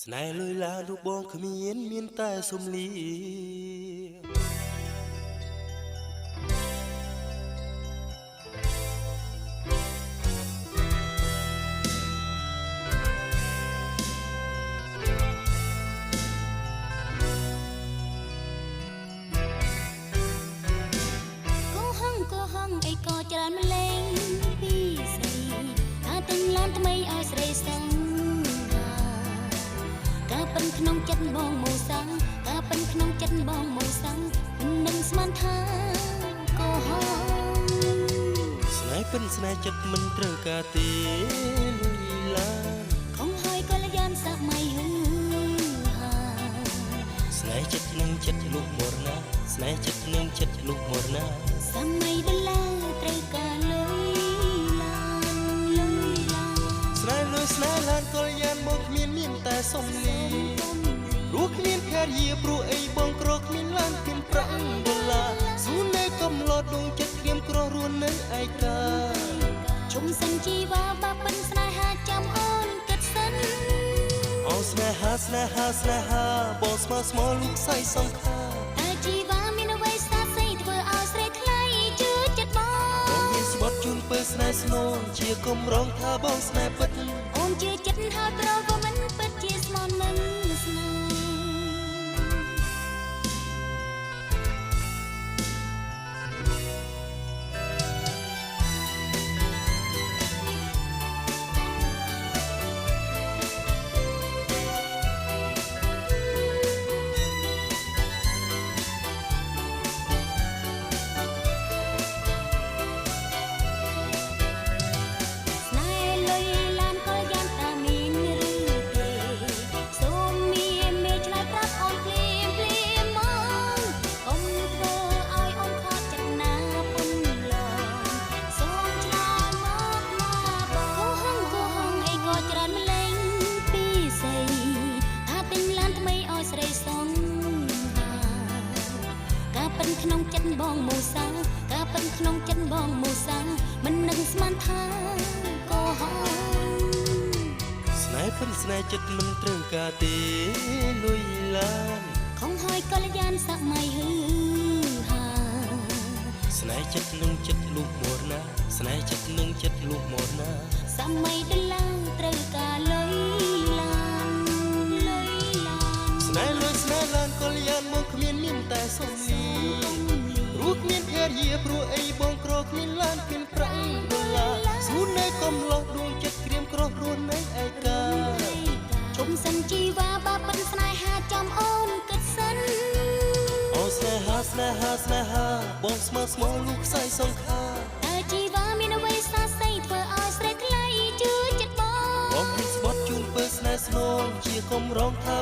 ស្នេហ៍លុយឡាលោកបងគ្មានតែសំលីកុហងអីក៏ច្រើនម្លេងពីស្រីថាទិញឡានថ្មីឲ្យស្រីសឹងការប៉ិនក្នុងចិត្តបងមូសងការប៉ិនក្នុងចិត្តបងមូសងមិននឹងស្មានថាកុហកស្នេហ៍ពិនស្នេហ៍ចិត្តមិនត្រូវការទេលុយឡាខំហើយកលយានសម័យហឺហាស្នេហ៍ចិត្តនឹងចិត្តលោកមរណាស្នេហ៍ចិត្តនឹងចិត្តលោកមរណាសម័យដុល្លារត្រូវការលុយឡានស្នេហ៍លុយស្នេហ៍ឡានកលយានបងគ្មានតែសំលីព្រោះគ្មានភរិយាព្រោះអីបងក្រគ្មានឡានគ្មានប្រាក់ដុល្លារស៊ូនៅកំឡោដងចិត្តក្រៀមក្រោះរួននៅឯកាជុំសិនជីវ៉ាបាប៉ិនស្នេហាចាំអូនគិតសិនអូស្នេហាបងស្មើស្មោលោកសៃសង្ខាតែជីវ៉ាមានអ្វីស្អាតស្អីធ្វើឲ្យស្រីថ្លៃជឿចិត្តបងមានស្បត់ជូនពើស្នេហ៍ស្នូលជាគំរងថាបងស្នេហ៍ពិតអូនជឿចិត្តហើយប្រក៏មិនពិតជាស្មោះមិនស្នេហ៍ក្នុងចិត្តបងមូសាការប៉ិនក្នុងចិត្តបងមូសាមិននឹងស្មានថាកុហកស្នេហ៍ពិនស្នេហ៍ចិត្តមិនត្រូវការទេលុយឡានខំហើយកលយានសម័យហឺហាស្នេហ៍ចិត្តនឹងចិត្តលោកមរណាស្នេហ៍ចិត្តនឹងចិត្តលោកមរណាសម័យដុល្លារត្រូវការលុយឡានស្នេហ៍លុយស្នេហ៍ឡានកលយានមកគ្មានតែសំលីព្រោះគ្មានភរិយាព្រោះអីបងក្រគ្មានឡានគ្មានប្រាក់ដុល្លារស៊ូនៅកំឡោះដួងចិត្តក្រៀមក្រោះរួននៅឯកាជុំសិនជីវ៉ាបាប៉ិនស្នេហាចាំអូនគិតសិនអូស្នេហាបងស្មើស្មោលោកខ្សែសង្ខាតែជីវ៉ាមានអ្វីស្អាតស្អីធ្វើឲ្យស្រីថ្លៃជឿចិត្តបងបងមានស្បត់ជូនពើស្នេហ៍ស្នូលជាគំរងថា